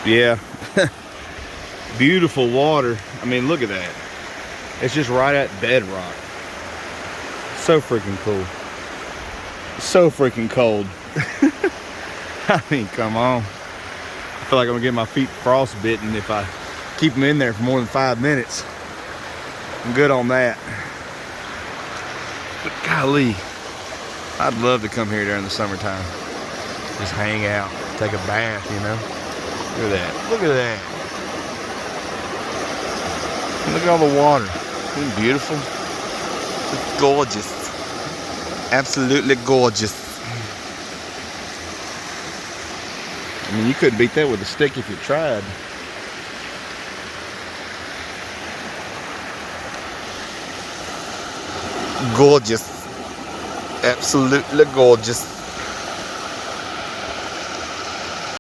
Yeah. Beautiful water. I mean, look at that. It's just right at bedrock. So freaking cool. So freaking cold. I mean, come on. I feel like I'm gonna get my feet frostbitten if I keep them in there for more than 5 minutes. I'm good on that. But golly, I'd love to come here during the summertime. Just hang out, take a bath, you know. Look at that. Look at that. Look at all the water. Isn't it beautiful? It's gorgeous. Absolutely gorgeous. I mean, you couldn't beat that with a stick if you tried. Gorgeous. Absolutely gorgeous.